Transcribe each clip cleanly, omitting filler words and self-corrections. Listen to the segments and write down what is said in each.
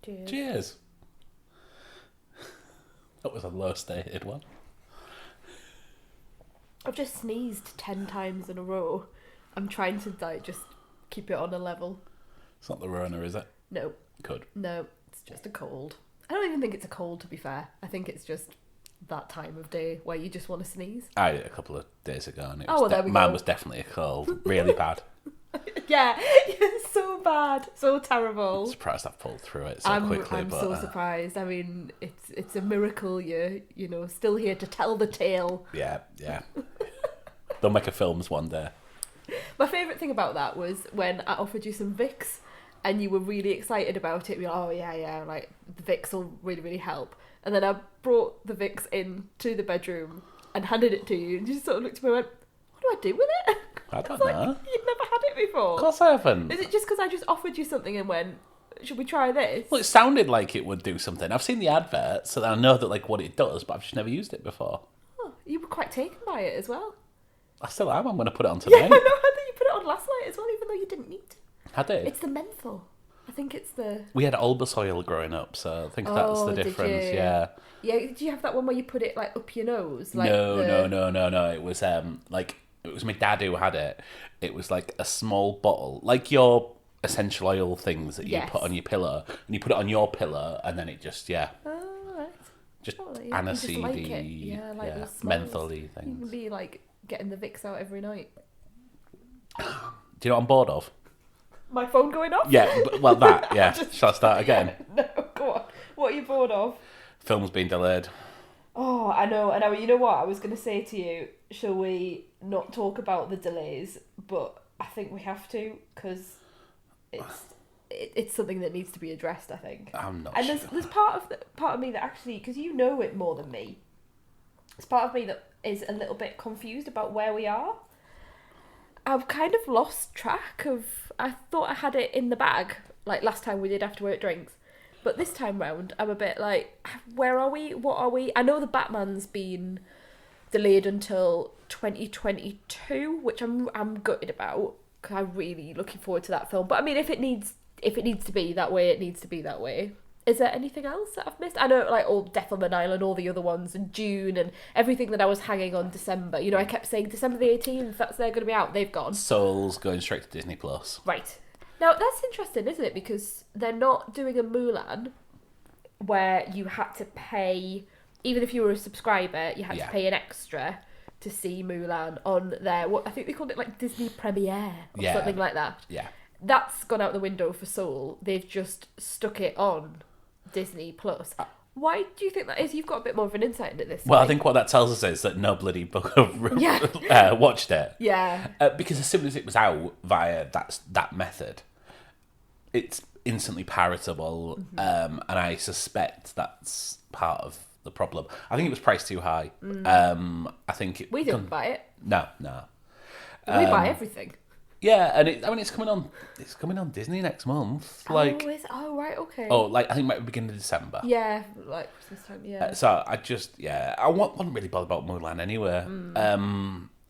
Cheers. Cheers. That was a low-stated one. I've just sneezed 10 times in a row. I'm trying to just keep it on a level. It's not the Rona, is it? No. Good. No, it's just a cold. I don't even think it's a cold, to be fair. I think it's just that time of day where you just want to sneeze. I had it a couple of days ago, and there we mine go. was definitely a cold. Really bad. Yeah, so bad, so terrible. I'm surprised I've pulled through it so quickly. I'm but, so surprised. I mean, it's a miracle you're still here to tell the tale. Yeah. They'll make a films one day. My favourite thing about that was when I offered you some Vicks and you were really excited about it. You're like, oh yeah, like the Vicks will really, really help. And then I brought the Vicks in to the bedroom and handed it to you, and you just sort of looked at me and went, what do I do with it? I don't know. You'd never had it before. Of course I haven't. Is it just because I just offered you something and went, should we try this? Well, it sounded like it would do something. I've seen the advert, so I know that like what it does, but I've just never used it before. Oh, you were quite taken by it as well. I still am. I'm going to put it on tonight. Yeah, I know. I think you put it on last night as well, even though you didn't need to. I did. It's the menthol. I think it's the... We had Albus oil growing up, so I think that's the difference. Did you? Yeah. Yeah. Did you have that one where you put it like up your nose? Like No. It was it was my dad who had it. It was like a small bottle, like your essential oil things that you put on your pillow, and you put it on your pillow, and then it just Oh, right. just You aniseedy, just like it. Yeah, like those smells. mentholy You things. can be like getting the Vicks out every night. Do you know what I'm bored of? My phone going off? Yeah, well that, yeah. Shall I start again? No, go on. What are you bored of? Film's been delayed. Oh, I know. You know what? I was going to say to you, shall we not talk about the delays? But I think we have to, because it's something that needs to be addressed, I think. I'm not and sure. there's part of me that actually, because you know it more than me, there's part of me that is a little bit confused about where we are. I've kind of lost track of... I thought I had it in the bag, like last time we did After Work Drinks. But this time round, I'm a bit like, where are we? What are we? I know the Batman's been delayed until 2022, which I'm gutted about, because I'm really looking forward to that film. But I mean, if it needs to be that way, it needs to be that way. Is there anything else that I've missed? I know, like, all Death on an Island, all the other ones, and June, and everything that I was hanging on December. You know, I kept saying December the 18th, they're going to be out. They've gone. Soul's going straight to Disney Plus. Right. Now, that's interesting, isn't it? Because they're not doing a Mulan where you had to pay, even if you were a subscriber, you had to pay an extra to see Mulan on their, what I think they called it, like Disney Premiere or something like that. Yeah. That's gone out the window for Soul. They've just stuck it on Disney Plus. Why do you think that is? You've got a bit more of an insight into this. Well, I think what that tells us is that no bloody book watched it. Yeah. Because as soon as it was out via that method, it's instantly palatable, and I suspect that's part of the problem. I think it was priced too high. I think we didn't buy it. No. We buy everything. Yeah, and it's coming on. It's coming on Disney next month. Like, right, okay. Oh, like I think it might be beginning of December. Yeah, like Christmas time. Yeah. So I just I wasn't really bothered about Mulan anyway.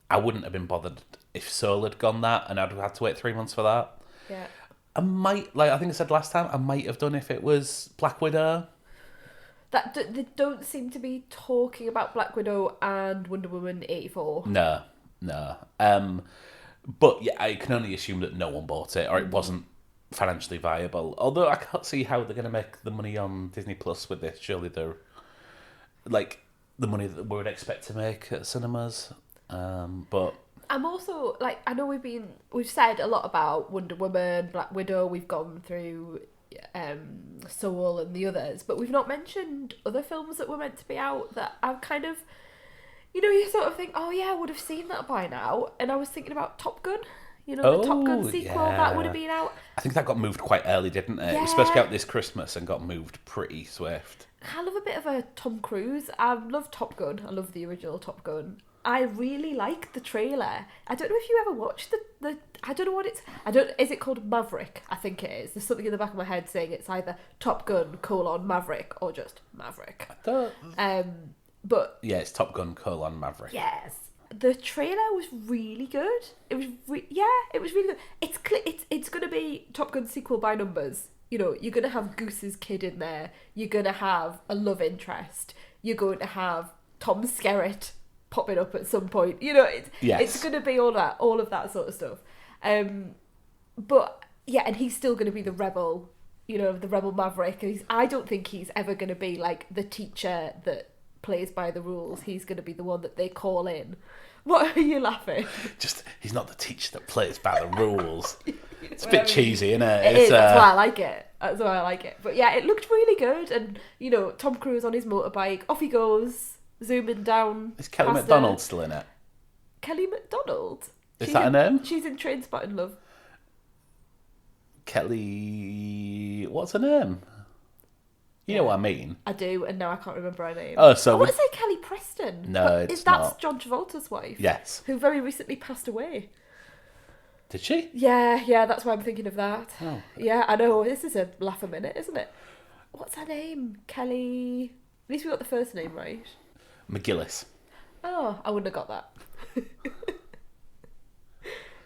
I wouldn't have been bothered if Soul had gone that, and I'd have had to wait 3 months for that. Yeah. I might, like I think I said last time, I might have done if it was Black Widow. They don't seem to be talking about Black Widow and Wonder Woman 84. No. But yeah, I can only assume that no one bought it, or it wasn't financially viable. Although I can't see how they're going to make the money on Disney Plus with this. Surely they're like the money that we would expect to make at cinemas. But I'm also like, I know we've said a lot about Wonder Woman, Black Widow. We've gone through Soul and the others, but we've not mentioned other films that were meant to be out that I've kind of. You know, you sort of think, oh yeah, I would have seen that by now. And I was thinking about Top Gun. You know, the Top Gun sequel, that would have been out. I think that got moved quite early, didn't it? Yeah. It was supposed to be out this Christmas and got moved pretty swift. I love a bit of a Tom Cruise. I love Top Gun. I love the original Top Gun. I really like the trailer. I don't know if you ever watched the I don't know what it's... Is it called Maverick? I think it is. There's something in the back of my head saying it's either Top Gun, Maverick, or just Maverick. I don't... But yeah, it's Top Gun, Maverick. Yes. The trailer was really good. It was it was really good. It's going to be Top Gun sequel by numbers. You know, you're going to have Goose's kid in there. You're going to have a love interest. You're going to have Tom Skerritt popping up at some point. You know, it's going to be all of that sort of stuff. But yeah, and he's still going to be the rebel, you know, the rebel Maverick. And I don't think he's ever going to be like the teacher that plays by the rules. He's going to be the one that they call in. What are you laughing? Just, he's not the teacher that plays by the rules. It's a bit cheesy, isn't it? It is, that's why I like it. That's why I like it. But yeah, it looked really good. And, you know, Tom Cruise on his motorbike, off he goes, zooming down. Is Kelly MacDonald still in it? Kelly MacDonald? Is that her name? She's in Trainspotting, love. Kelly... What's her name? You know what I mean. I do, and now I can't remember her name. Oh, so... I want to say Kelly Preston. No, that's not. John Travolta's wife. Yes. Who very recently passed away. Did she? Yeah, that's why I'm thinking of that. Oh. Yeah, I know, this is a laugh a minute, isn't it? What's her name? Kelly... At least we got the first name right. McGillis. Oh, I wouldn't have got that.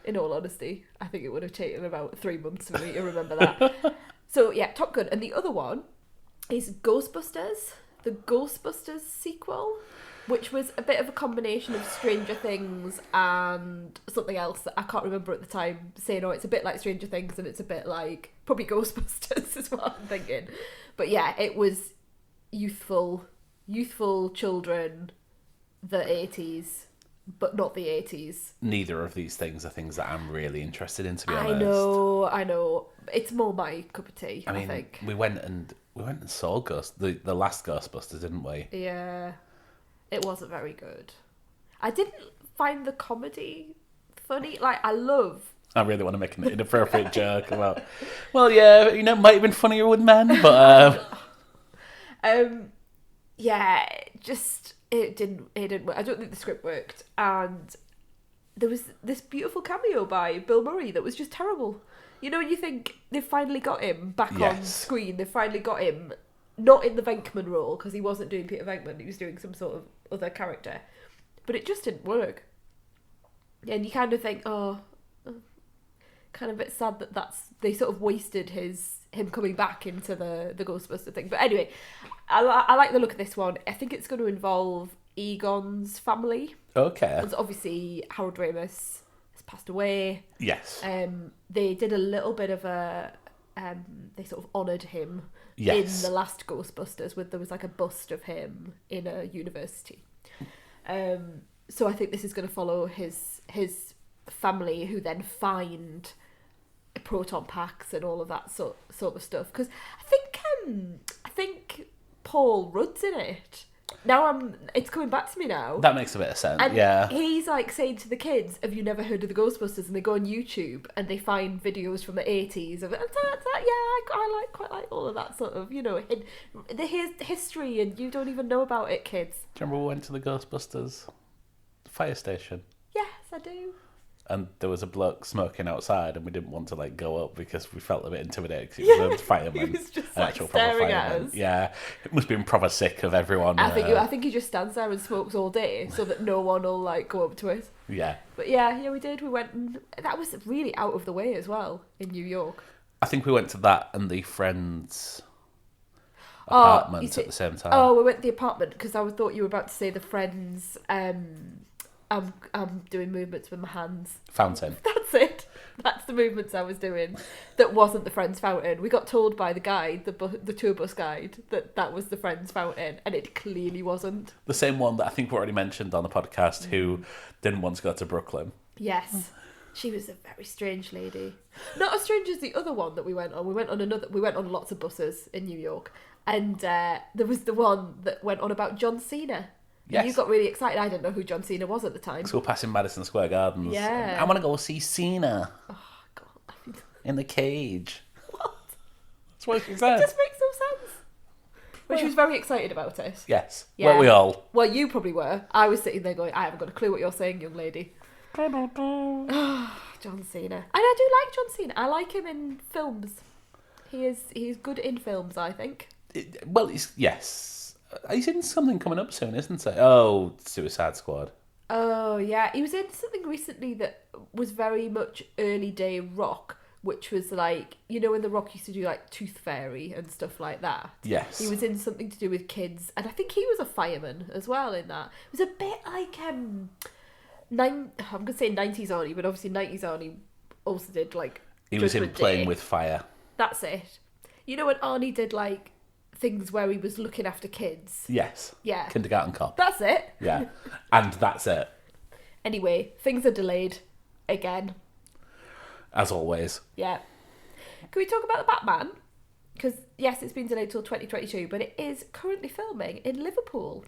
In all honesty, I think it would have taken about 3 months for me to remember that. So yeah, Top Gun. And the other one is Ghostbusters, the Ghostbusters sequel, which was a bit of a combination of Stranger Things and something else that I can't remember at the time, saying, oh, it's a bit like Stranger Things and it's a bit like probably Ghostbusters is what I'm thinking. But yeah, it was youthful children, the 80s, but not the 80s. Neither of these things are things that I'm really interested in, to be honest. I know. It's more my cup of tea, I think. We went and saw the last Ghostbusters, didn't we? Yeah. It wasn't very good. I didn't find the comedy funny. Like, I really want to make an inappropriate joke about, well, yeah, you know, it might have been funnier with men, but... yeah, just... It didn't work. I don't think the script worked. And there was this beautiful cameo by Bill Murray that was just terrible. You know, you think they've finally got him back on screen. They've finally got him not in the Venkman role, because he wasn't doing Peter Venkman. He was doing some sort of other character. But it just didn't work. And you kind of think, kind of a bit sad that they sort of wasted him coming back into the Ghostbuster thing. But anyway, I like the look of this one. I think it's going to involve Egon's family. Okay. Because obviously Harold Ramis has passed away. Yes. They did a little bit of a... they sort of honoured him in the last Ghostbusters. There was like a bust of him in a university. So I think this is going to follow his family, who then find proton packs and all of that sort of stuff. Because I think Paul Rudd's in it. Now it's coming back to me now. That makes a bit of sense. And yeah. He's like saying to the kids, "Have you never heard of the Ghostbusters?" And they go on YouTube and they find videos from the 80s of it. I quite like all of that sort of, you know, the history, and you don't even know about it, kids. Do you remember we went to the Ghostbusters fire station? Yes, I do. And there was a bloke smoking outside, and we didn't want to like go up because we felt a bit intimidated because he was a fireman, he was just an like actual staring proper at fireman. us. Yeah, it must have been proper sick of everyone. I think he just stands there and smokes all day so that no one will like go up to it. Yeah. But yeah, we did. We went, and that was really out of the way as well in New York. I think we went to that and the Friends apartment at the same time. Oh, we went to the apartment because I thought you were about to say the Friends. I'm doing movements with my hands. Fountain. That's it. That's the movements I was doing. That wasn't the Friends fountain. We got told by the guide, the tour bus guide, that was the Friends fountain, and it clearly wasn't. The same one that I think we already mentioned on the podcast, who didn't want to go to Brooklyn. Yes. She was a very strange lady. Not as strange as the other one that we went on. We went on lots of buses in New York, and there was the one that went on about John Cena. Yes. You got really excited. I didn't know who John Cena was at the time. So we're passing Madison Square Gardens. Yeah. I want to go see Cena. Oh, God. In the cage. What? That's what she said. It just makes no sense. But she was very excited about it. Yes. Yeah. Weren't we all? Well, you probably were. I was sitting there going, I haven't got a clue what you're saying, young lady. John Cena. And I do like John Cena. I like him in films. He's good in films, I think. Yes. He's in something coming up soon, isn't he? Oh, Suicide Squad. Oh, yeah. He was in something recently that was very much early day rock, which was like, you know when The Rock used to do like Tooth Fairy and stuff like that? Yes. He was in something to do with kids, and I think he was a fireman as well in that. It was a bit like I'm gonna say 90s Arnie, but obviously 90s Arnie also did like He was in Judgment Playing Day. with Fire. That's it. You know when Arnie did like things where he was looking after kids? Yes. Yeah. Kindergarten Cop. That's it. Yeah. And that's it. Anyway, things are delayed again. As always. Yeah. Can we talk about the Batman? Because, yes, it's been delayed till 2022, but it is currently filming in Liverpool.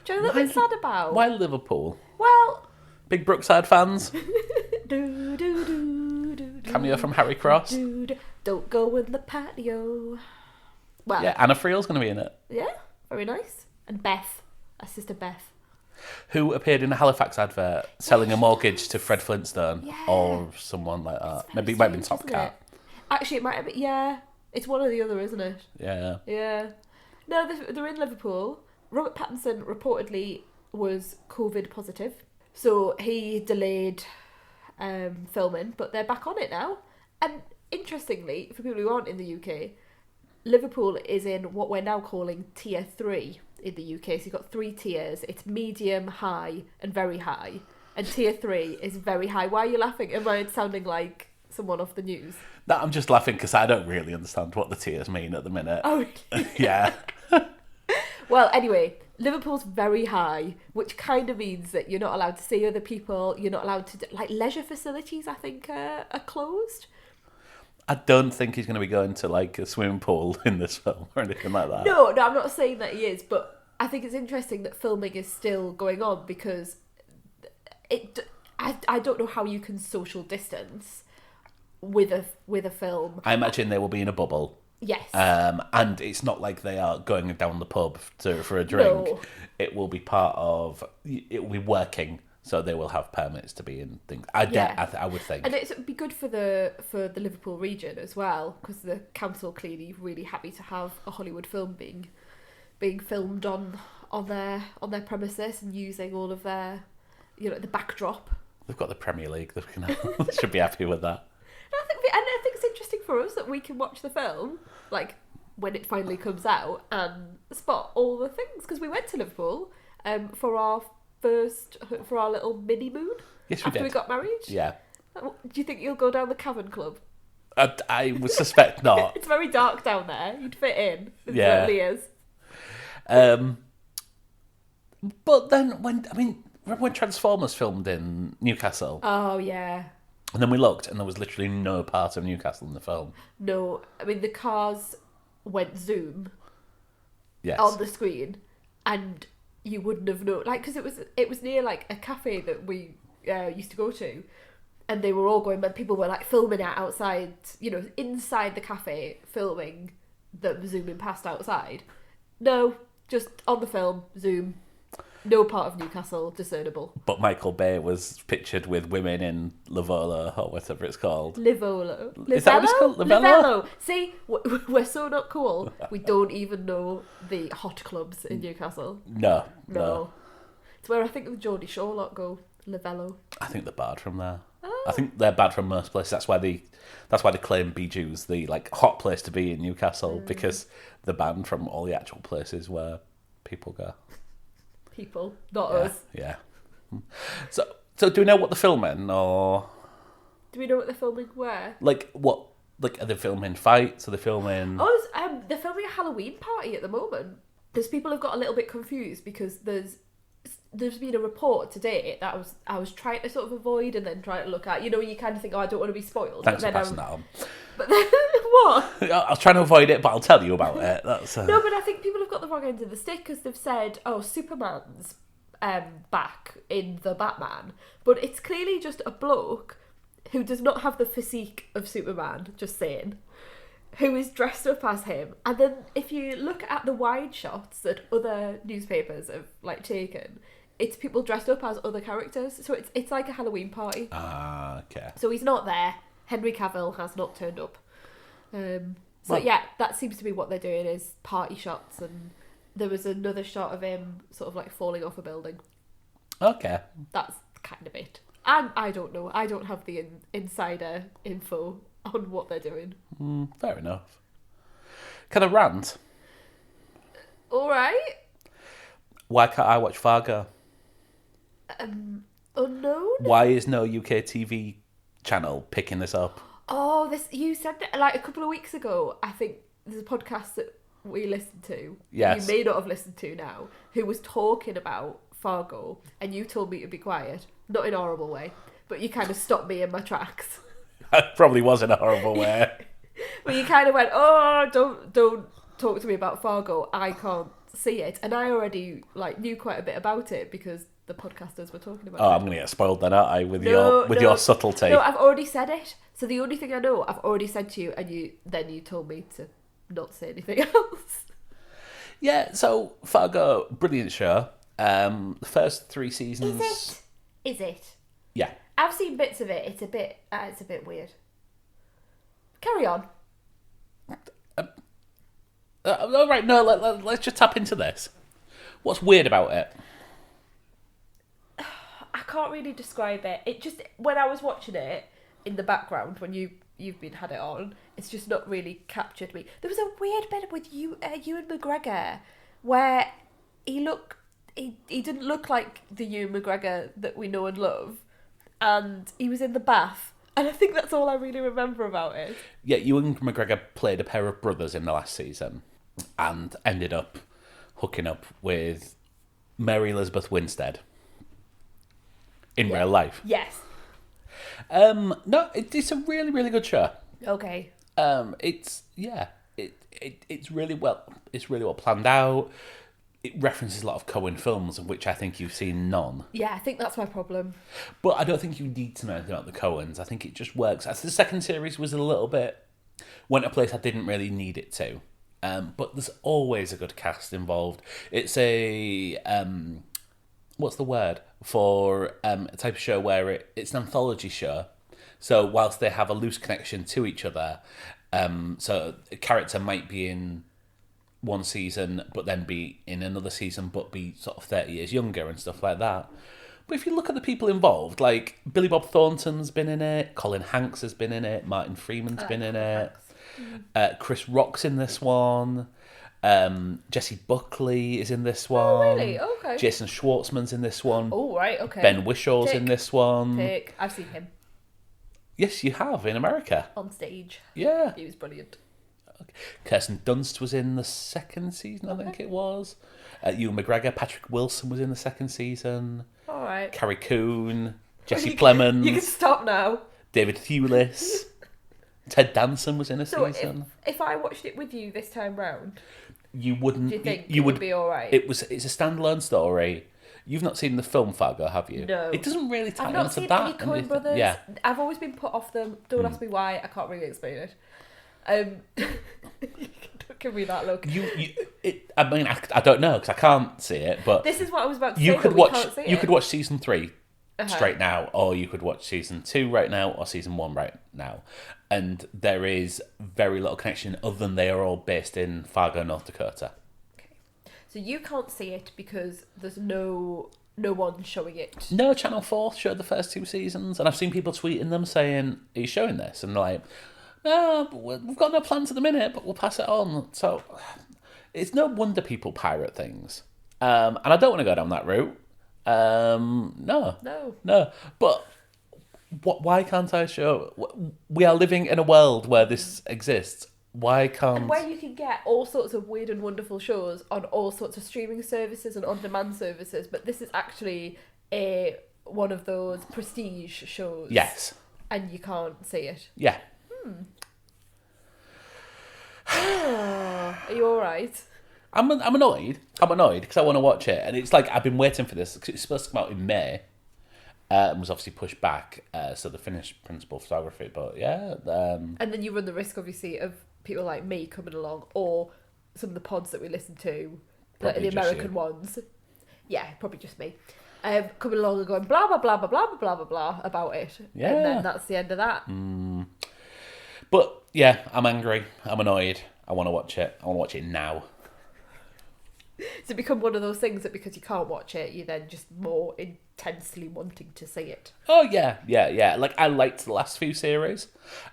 Which I'm a little bit sad about. Why Liverpool? Well... Big Brookside fans? do, do, do, do, Cameo from Harry Cross? Don't go in the patio. Well... Yeah, Anna Friel's going to be in it. Yeah, very nice. And Beth. Our sister Beth. Who appeared in a Halifax advert selling a mortgage to Fred Flintstone Yeah. or someone like that. Maybe it might have been Top strange, isn't Cat. Actually, it might have been... Yeah. It's one or the other, isn't it? Yeah. Yeah. No, they're in Liverpool. Robert Pattinson reportedly was COVID positive. So he delayed filming, but they're back on it now. And interestingly, for people who aren't in the UK, Liverpool is in what we're now calling Tier 3 in the UK. So you've got 3 tiers. It's medium, high, and very high. And Tier 3 is very high. Why are you laughing? Am I sounding like someone off the news? No, I'm just laughing because I don't really understand what the tiers mean at the minute. Oh, really? Yeah. Well, anyway, Liverpool's very high, which kind of means that you're not allowed to see other people. You're not allowed to... Like, leisure facilities, I think, are closed. I don't think he's going to be going to like a swimming pool in this film or anything like that. No, I'm not saying that he is, but I think it's interesting that filming is still going on because I don't know how you can social distance with a film. I imagine they will be in a bubble. Yes. And it's not like they are going down the pub for a drink. No. It will be part of... It will be working, so they will have permits to be in things. I would think. And it'd be good for the Liverpool region as well, because the council clearly really happy to have a Hollywood film being filmed on their premises and using all of their, the backdrop. They've got the Premier League. They should be happy with that. I think it's interesting for us that we can watch the film, like, when it finally comes out, and spot all the things. Because we went to Liverpool for our little mini-moon. Yes, we after did. we got married. Yeah. Do you think you'll go down the Cavern Club? I would suspect not. It's very dark down there. You'd fit in. It Yeah. certainly is. But then, remember when Transformers filmed in Newcastle? Oh, yeah. And then we looked, and there was literally no part of Newcastle in the film. No, the cars went zoom Yes. on the screen, and you wouldn't have known, like, because it was near like a cafe that we used to go to, and they were all going, but people were like filming it outside, inside the cafe, filming them zooming past outside. No, just on the film, zoom. No part of Newcastle discernible. But Michael Bay was pictured with women in Livolo, or whatever it's called. Livolo. Is that what it's called? Livello. See, we're so not cool. We don't even know the hot clubs in Newcastle. No. It's where I think the Geordie Shore lot go. Livello. I think they're bad from there. Oh. I think they're bad from most places. That's why they claim Bijou's the like hot place to be in Newcastle, because they're banned from all the actual places where people go. People, not us. Yeah. So do we know what they're filming, or Do we know what they're filming where? like what? Like, are they filming fights? Are they filming? Oh, they're filming a Halloween party at the moment. Because people have got a little bit confused because there's been a report today that I was trying to sort of avoid and then trying to look at. You know, you kind of think, oh, I don't want to be spoiled. Thanks but for then passing that on. But then what? I was trying to avoid it, but I'll tell you about it. That's No, but I think people have got the wrong end of the stick because they've said, oh, Superman's back in the Batman. But it's clearly just a bloke who does not have the physique of Superman, just saying, who is dressed up as him. And then if you look at the wide shots that other newspapers have like taken, it's people dressed up as other characters. So it's like a Halloween party. Ah, okay. So he's not there. Henry Cavill has not turned up. Well, yeah, that seems to be what they're doing, is party shots. And there was another shot of him sort of like falling off a building. Okay. That's kind of it. And I don't know. I don't have the insider info on what they're doing. Fair enough. Can I rant? All right. Why can't I watch Fargo? Unknown. Why is no UK TV channel picking this up? Oh, you said that like a couple of weeks ago. I think there's a podcast that we listened to. Yes. You may not have listened to now. Who was talking about Fargo, and you told me to be quiet, not in a horrible way, but you kind of stopped me in my tracks. That probably was in a horrible way. But you kind of went, "Oh, don't talk to me about Fargo. I can't see it," and I already knew quite a bit about it because the podcasters were talking about it. I'm going to get spoiled then, aren't I, with your subtlety? No, I've already said it. So the only thing I know, I've already said to you, and you told me to not say anything else. Yeah, so Fargo, brilliant show. The first 3 seasons. Is it? Yeah. I've seen bits of it. It's a bit weird. Carry on. All right, no, let's just tap into this. What's weird about it? I can't really describe it. It just, when I was watching it in the background when you've been had it on, it's just not really captured me. There was a weird bit with Ewan McGregor where he didn't look like the Ewan McGregor that we know and love, and he was in the bath, and I think that's all I really remember about it. Yeah, Ewan McGregor played a pair of brothers in the last season and ended up hooking up with Mary Elizabeth Winstead in real life. Yes. No, it's a really, really good show. Okay. It's really well planned out. It references a lot of Coen films, of which I think you've seen none. Yeah, I think that's my problem. But I don't think you need to know anything about the Coens. I think it just works. As the second series was a little bit went a place I didn't really need it to. But there's always a good cast involved. It's a what's the word for a type of show where it's an anthology show. So whilst they have a loose connection to each other, so a character might be in one season but then be in another season but be sort of 30 years younger and stuff like that. But if you look at the people involved, like Billy Bob Thornton's been in it, Colin Hanks has been in it, Martin Freeman's been in it, Chris Rock's in this one, Jessie Buckley is in this one. Oh, really? Okay. Jason Schwartzman's in this one. Oh, right, okay. Ben Wishaw's in this one. I've seen him. Yes, you have, in America. On stage. Yeah. He was brilliant. Kirsten Dunst was in the second season, I think it was. Ewan McGregor, Patrick Wilson was in the second season. All right. Carrie Coon, Jesse Plemons. You can stop now. David Thewlis. Ted Danson was in a season. If I watched it with you this time round, you wouldn't. Do you think you would be all right? It's a standalone story. You've not seen the film Fargo, have you? No. It doesn't really tie I've not into seen that. any Coen brothers. Yeah. I've always been put off them. Don't ask me why. I can't really explain it. Don't give me that look. I don't know because I can't see it. But this is what I was about to say. You could watch watch season 3 straight now, or you could watch season 2 right now, or season 1 right now. And there is very little connection other than they are all based in Fargo, North Dakota. Okay. So you can't see it because there's no one showing it. No, Channel 4 showed the first 2 seasons, and I've seen people tweeting them saying, "Are you showing this?" And they're like, "No, we've got no plans at the minute, but we'll pass it on." So it's no wonder people pirate things. And I don't want to go down that route. No. But why can't I show? We are living in a world where this exists. Why can't... And where you can get all sorts of weird and wonderful shows on all sorts of streaming services and on-demand services, but this is actually one of those prestige shows. Yes. And you can't see it. Yeah. Are you alright? I'm annoyed. I'm annoyed because I want to watch it. And it's like, I've been waiting for this because it's supposed to come out in May. And was obviously pushed back. So the finished principal photography. But yeah. And then you run the risk, obviously, of people like me coming along, or some of the pods that we listen to, like the American ones. Yeah, probably just me. Coming along and going blah blah blah blah blah blah blah blah about it. Yeah. And then that's the end of that. But yeah, I'm angry. I'm annoyed. I want to watch it. I want to watch it now. Does it become one of those things that because you can't watch it, you're then just more intensely wanting to see it? Oh yeah. Like I liked the last few series,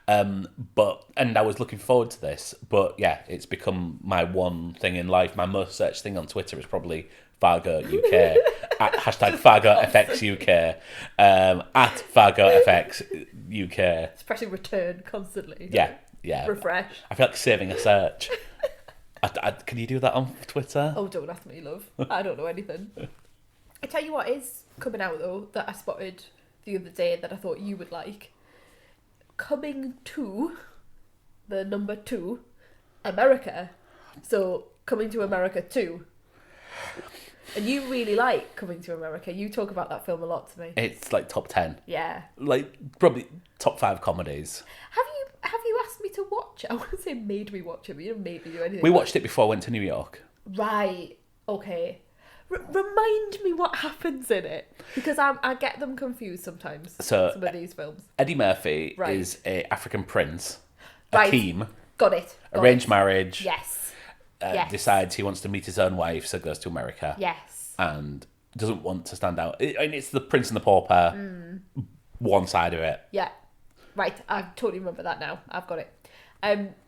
and I was looking forward to this. But yeah, it's become my one thing in life. My most searched thing on Twitter is probably Fargo UK at hashtag Fargo FX UK at Fargo FX UK. It's pressing return constantly. Yeah. Refresh. I feel like saving a search. Can you do that on Twitter? Oh, don't ask me, love. I don't know anything. I tell you what is coming out, though, that I spotted the other day that I thought you would like. Coming to the number 2, America. So, Coming to America 2. And you really like Coming to America. You talk about that film a lot to me. It's like top 10. Yeah. Like, probably top 5 comedies. Have you asked me to watch it? I wouldn't say made me watch it, but you didn't make me do anything. We watched it before I went to New York. Right. Okay. Remind me what happens in it, because I get them confused sometimes. So, some of these films. Eddie Murphy Right. is a African prince, Right. Akeem, Got it. arranged marriage. Yes. Yes. Decides he wants to meet his own wife, so goes to America. Yes. And doesn't want to stand out. And it's the Prince and the Pauper, one side of it. Yeah. Right. I totally remember that now. I've got it.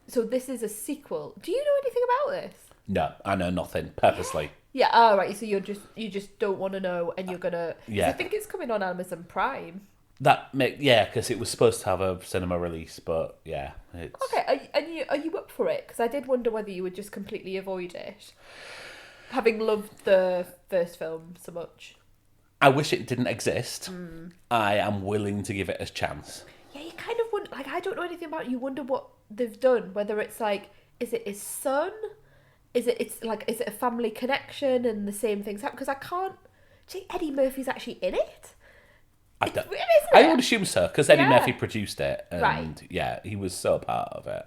So this is a sequel. Do you know anything about this? No, I know nothing, purposely. Yeah. Oh, right. So you just don't want to know, and you're gonna. 'Cause Yeah. I think it's coming on Amazon Prime. Because it was supposed to have a cinema release, but yeah. It's... Okay. Are you up for it? Because I did wonder whether you would just completely avoid it, having loved the first film so much. I wish it didn't exist. I am willing to give it a chance. Yeah, you kind of wonder, like, I don't know anything about it. You wonder what they've done, whether it's like, is it his son? Is it a family connection and the same things happen? Because I can't, do you think Eddie Murphy's actually in it? I don't. Weird, isn't I it? would assume so, because Eddie Yeah. Murphy produced it, and Right. yeah, he was so part of it.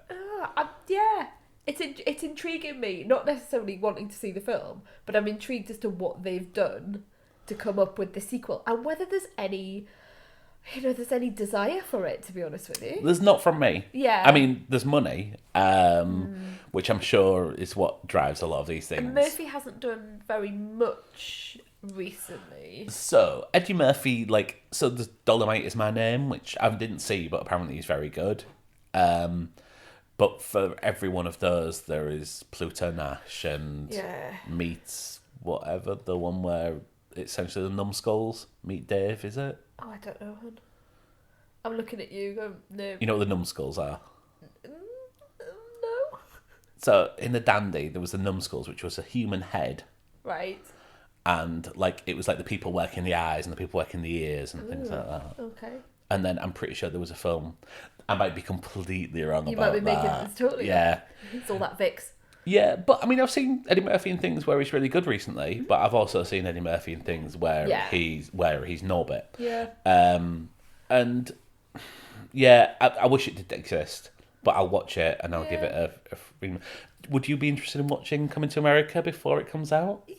Yeah, it's intriguing me, not necessarily wanting to see the film, but I'm intrigued as to what they've done to come up with the sequel, and whether there's any desire for it, to be honest with you. There's not from me. Yeah. I mean, there's money, which I'm sure is what drives a lot of these things. And Murphy hasn't done very much recently. So, Eddie Murphy, the Dolomite is My Name, which I didn't see, but apparently he's very good. But for every one of those, there is Pluto Nash and Meets whatever, the one where it's essentially the numbskulls. Meet Dave, is it? Oh, I don't know, hon. I'm looking at you going, no. You know what the numbskulls are? No. So, in the Dandy, there was the numbskulls, which was a human head. Right. And, it was the people working the eyes and the people working the ears and things like that. Okay. And then I'm pretty sure there was a film. I might be completely wrong You about might be making that. this totally. Yeah. It's all that Vicks. Yeah, but I mean, I've seen Eddie Murphy in things where he's really good recently, but I've also seen Eddie Murphy in things where he's Norbit. Yeah. And yeah, I wish it did exist, but I'll watch it and I'll give it a free... Would you be interested in watching Coming to America before it comes out? Yeah.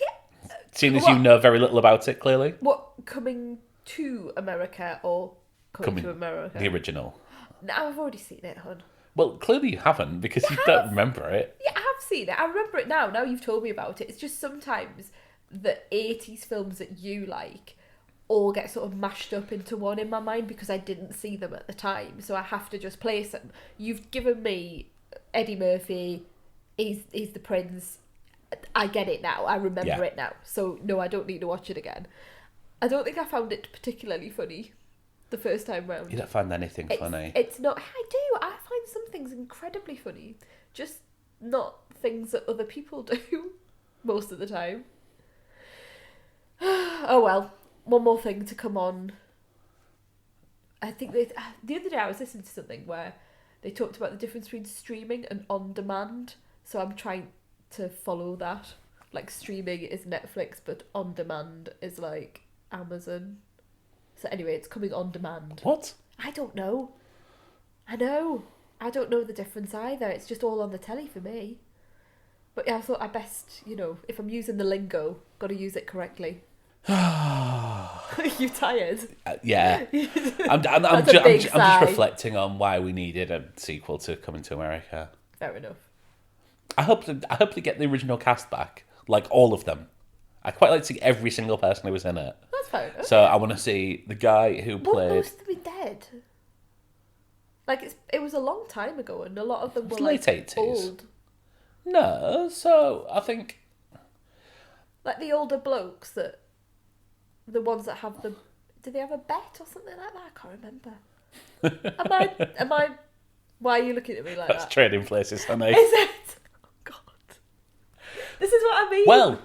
Seeing as you know very little about it, clearly. What, Coming to America or Coming to America? The original. No, I've already seen it, hon. Well, clearly you haven't, because you don't remember it. Yeah, I have seen it. I remember it now. Now you've told me about it. It's just sometimes the 80s films that you like all get sort of mashed up into one in my mind because I didn't see them at the time. So I have to just place them. You've given me Eddie Murphy. He's the Prince. I get it now. I remember it now. So no, I don't need to watch it again. I don't think I found it particularly funny the first time round. You don't find anything funny. It's not. I do. I find some things incredibly funny, just not things that other people do most of the time. Oh well. One more thing to come on. I think the other day I was listening to something where they talked about the difference between streaming and on demand. So I'm trying to follow that. Like, streaming is Netflix, but on demand is like Amazon. So anyway, it's coming on demand. What? I don't know. I know. I don't know the difference either. It's just all on the telly for me. But yeah, I thought I best, if I'm using the lingo, got to use it correctly. You tired? Yeah. I'm just reflecting on why we needed a sequel to Coming to America. Fair enough. I hope to get the original cast back. like all of them. I quite like to see every single person who was in it. That's fine. Okay. So I want to see the guy who played. Most of them be dead. Like it was a long time ago, and a lot of them were late like 80s. old. No, so I think Like the older blokes the ones that have the. Do they have a bet or something like that? I can't remember. Am I? Why are you looking at me like that's that? Trading Places, honey. Is it? Oh God. This is what I mean. Well.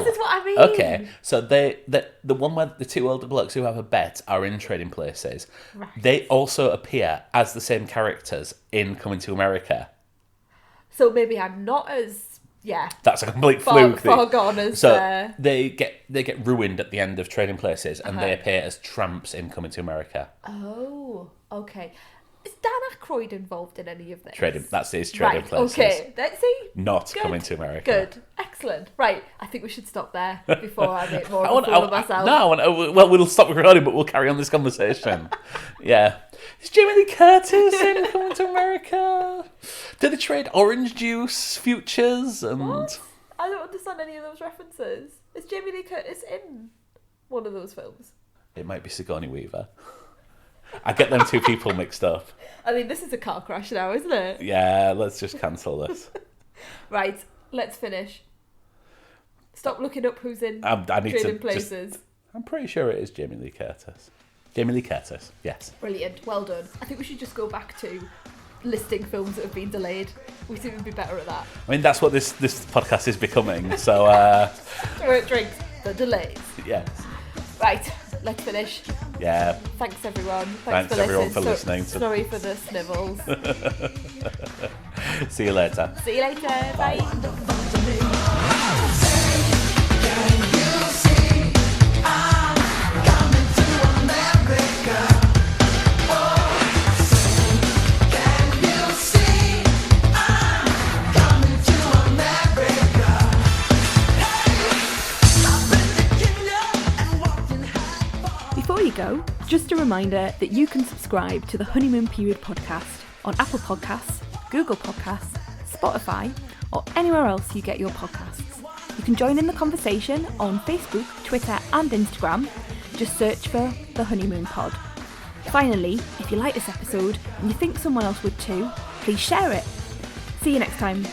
This is what I mean. Okay, so the one where the two older blokes who have a bet are in Trading Places. Right. They also appear as the same characters in Coming to America. So maybe I'm not as That's a complete fluke. far gone as. So they get ruined at the end of Trading Places, and they appear as tramps in Coming to America. Oh, okay. Is Dan Aykroyd involved in any of this? That's his Trading Places. Okay, let's see. Not Good. Coming to America. Good, excellent. Right, I think we should stop there before I make more of a fool of myself. Well, we'll stop recording, but we'll carry on this conversation. Yeah. Is Jamie Lee Curtis in Coming to America? Do they trade orange juice futures? And What? I don't understand any of those references. Is Jamie Lee Curtis in one of those films? It might be Sigourney Weaver. I get them two people mixed up. I mean, this is a car crash now, isn't it? Yeah, let's just cancel this. Right, let's finish. Stop looking up who's in I need Trading to Places. I'm pretty sure it is Jamie Lee Curtis. Jamie Lee Curtis, yes. Brilliant, well done. I think we should just go back to listing films that have been delayed. We seem to be better at that. I mean, that's what this podcast is becoming, so... Drinks, the delays. Yes. Right, let's finish. Yeah. Thanks everyone. Thanks everyone for listening. Sorry for the snivels. See you later. See you later. Bye. Before you go, just a reminder that you can subscribe to the Honeymoon Period podcast on Apple Podcasts, Google Podcasts, Spotify, or anywhere else you get your podcasts. You can join in the conversation on Facebook, Twitter, and Instagram. Just search for The Honeymoon Pod. Finally, if you like this episode and you think someone else would too, please share it. See you next time.